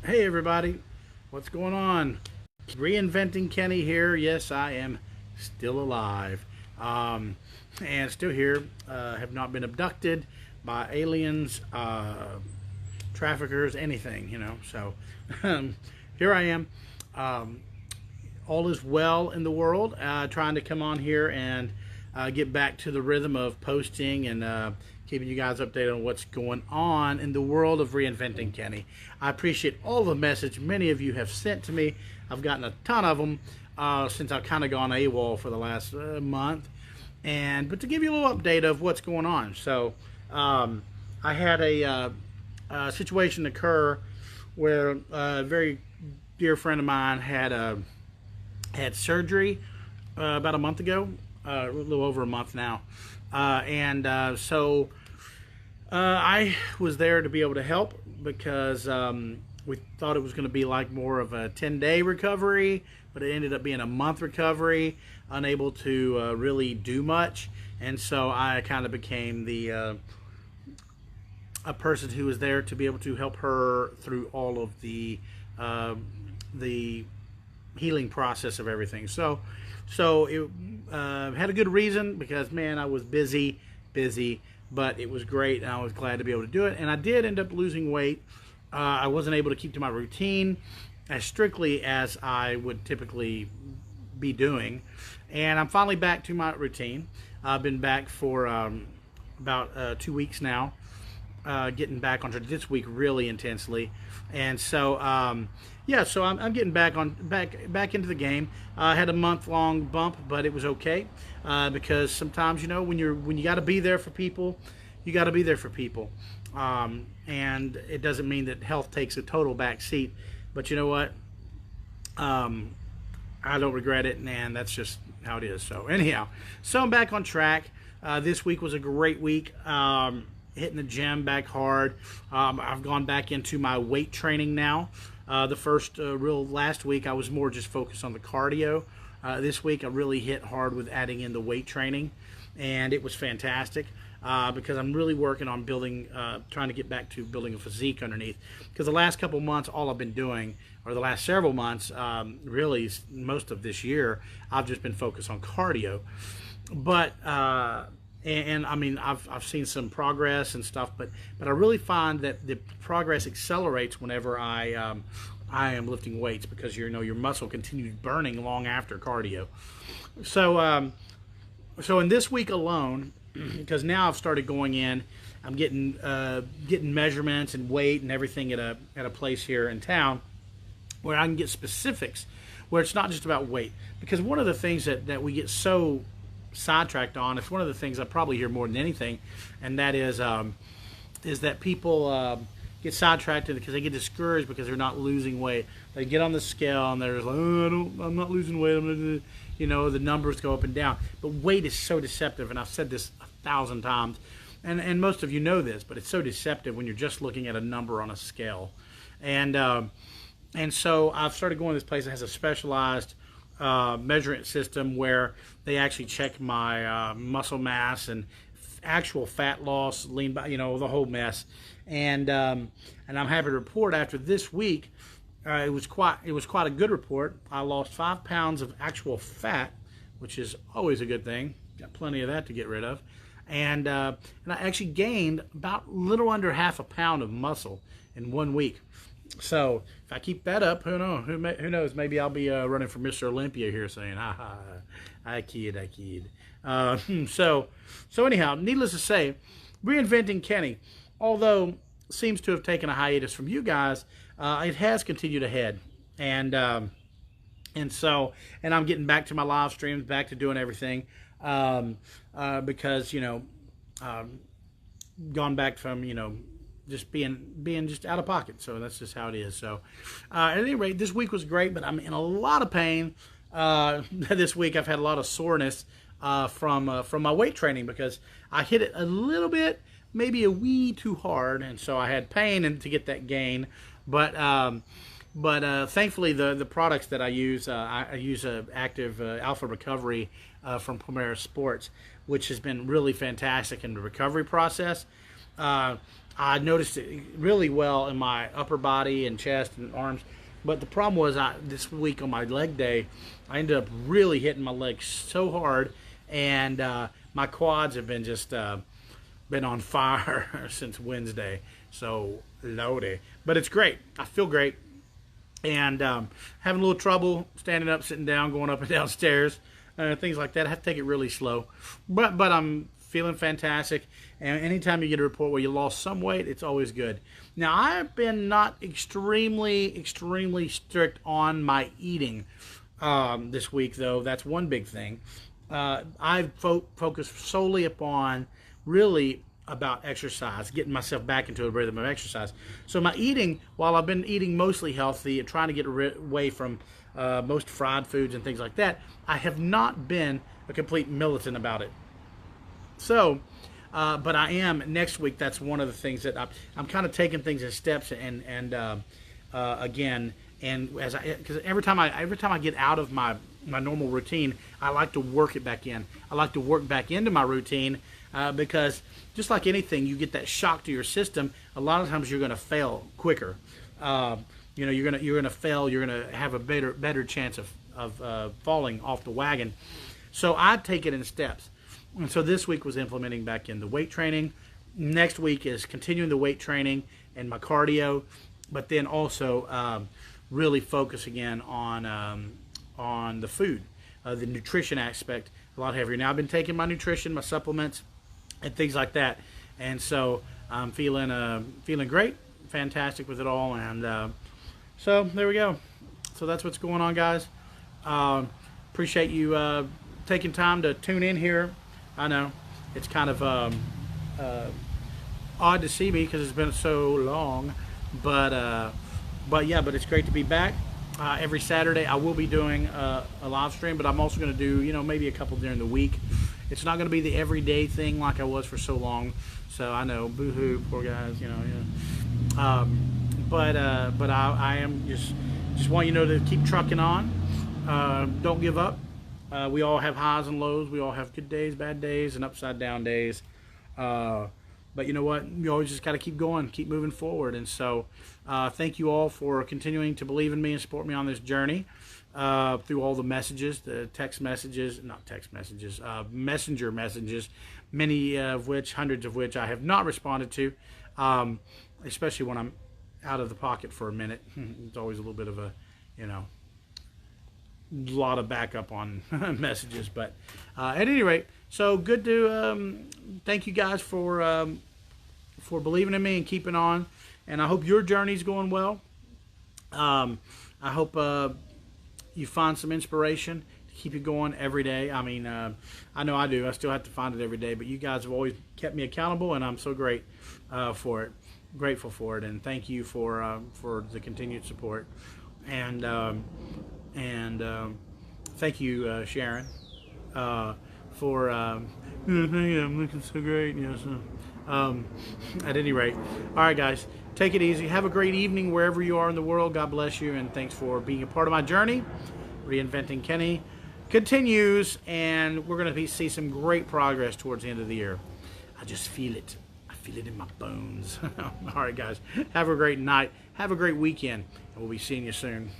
Hey everybody, what's going on? Reinventing Kenny here. Yes, I am still alive, and still here. Have not been abducted by aliens, traffickers, anything. So here I am. Um, all is well in the world. Trying to come on here and get back to the rhythm of posting and keeping you guys updated on what's going on in the world of Reinventing Kenny. I appreciate all the message many of you have sent to me. I've gotten a ton of them since I've kind of gone AWOL for the last month. But to give you a little update of what's going on. So I had a situation occur where a very dear friend of mine had surgery about a month ago, a little over a month now. So I was there to be able to help because we thought it was going to be like more of a 10-day recovery, but it ended up being a month recovery, unable to really do much. And so I kind of became a person who was there to be able to help her through all of the healing process of everything. So it had a good reason because, man, I was busy, but it was great, and I was glad to be able to do it. And I did end up losing weight. I wasn't able to keep to my routine as strictly as I would typically be doing. And I'm finally back to my routine. I've been back for about 2 weeks now, getting back on this week really intensely. And so so I'm getting back into the game. I had a month-long bump, but it was okay because sometimes, when you got to be there for people, you got to be there for people. And it doesn't mean that health takes a total back seat, but you know what? I don't regret it, and that's just how it is. So anyhow, so I'm back on track. This week was a great week. Hitting the gym back hard. I've gone back into my weight training now. The first last week I was more just focused on the cardio. This week I really hit hard with adding in the weight training, and it was fantastic because I'm really working on trying to get back to building a physique underneath. Because the last couple months, all I've been doing, or the last several months, really most of this year, I've just been focused on cardio. But and I mean, I've seen some progress and stuff, but I really find that the progress accelerates whenever I am lifting weights, because your muscle continues burning long after cardio. So in this week alone, because now I've started going in, I'm getting measurements and weight and everything at a place here in town where I can get specifics, where it's not just about weight. Because one of the things that we get so sidetracked on, it's one of the things I probably hear more than anything, and that is that people get sidetracked because they get discouraged because they're not losing weight. They get on the scale and they're just like, oh, I'm not losing weight. The numbers go up and down. But weight is so deceptive, and I've said this 1,000 times, and most of you know this, but it's so deceptive when you're just looking at a number on a scale. And so I've started going to this place that has a specialized measurement system where they actually check my muscle mass and actual fat loss, lean by, the whole mess. And I'm happy to report after this week, it was quite a good report. I lost 5 pounds of actual fat, which is always a good thing. Got plenty of that to get rid of. And I actually gained about a little under half a pound of muscle in 1 week. So if I keep that up, who knows? Maybe I'll be running for Mr. Olympia here, saying, "Ha ha, I kid." So anyhow, needless to say, Reinventing Kenny, although seems to have taken a hiatus from you guys, it has continued ahead, and I'm getting back to my live streams, back to doing everything, because gone back from just being just out of pocket. So that's just how it is. So at any rate, this week was great, but I'm in a lot of pain. This week I've had a lot of soreness from my weight training because I hit it a little bit, maybe a wee too hard, and so I had pain to get that gain. But thankfully the products that I use active alpha recovery from Premier Sports, which has been really fantastic in the recovery process. I noticed it really well in my upper body and chest and arms. But the problem was, this week on my leg day, I ended up really hitting my legs so hard, and my quads have been just been on fire since Wednesday. So loaded, but it's great. I feel great, and having a little trouble standing up, sitting down, going up and down stairs, things like that. I have to take it really slow, but I'm feeling fantastic. And anytime you get a report where you lost some weight, it's always good. Now, I've been not extremely strict on my eating this week, though. That's one big thing. I've focused solely upon really about exercise, getting myself back into a rhythm of exercise. So my eating, while I've been eating mostly healthy and trying to get away from most fried foods and things like that, I have not been a complete militant about it. So, but I am next week. That's one of the things that I'm kind of taking things in steps, and again, and because every time I get out of my normal routine, I like to work it back in. I like to work back into my routine because just like anything, you get that shock to your system. A lot of times you're going to fail quicker. You're gonna fail. You're gonna have a better chance of falling off the wagon. So I take it in steps. And so this week was implementing back in the weight training. Next week is continuing the weight training and my cardio, but then also really focus again on the food, the nutrition aspect a lot heavier. Now I've been taking my nutrition, my supplements, and things like that, and so I'm feeling great, fantastic with it all, and so there we go. So that's what's going on, guys. Appreciate you taking time to tune in here. I know it's kind of odd to see me because it's been so long, but yeah, but it's great to be back. Every Saturday I will be doing a live stream, but I'm also going to do maybe a couple during the week. It's not going to be the everyday thing like I was for so long. So I know, boo-hoo, poor guys, but I am just want to keep trucking on. Don't give up. We all have highs and lows. We all have good days, bad days, and upside down days. But you know what? You always just got to keep going, keep moving forward. And so thank you all for continuing to believe in me and support me on this journey through all the messages, the messenger messages, many of which, hundreds of which I have not responded to, especially when I'm out of the pocket for a minute. It's always a little bit of a, lot of backup on messages, but at any rate, so good to thank you guys for believing in me and keeping on, and I hope your journey's going well. I hope you find some inspiration to keep you going every day. I mean, I know I do. I still have to find it every day, but you guys have always kept me accountable, and I'm so grateful for it, and thank you for the continued support, and thank you, Sharon, for I'm looking so great. Yes. At any rate, all right, guys, take it easy. Have a great evening wherever you are in the world. God bless you, and thanks for being a part of my journey. Reinventing Kenny continues, and we're going to see some great progress towards the end of the year. I just feel it. I feel it in my bones. All right, guys, have a great night. Have a great weekend, and we'll be seeing you soon.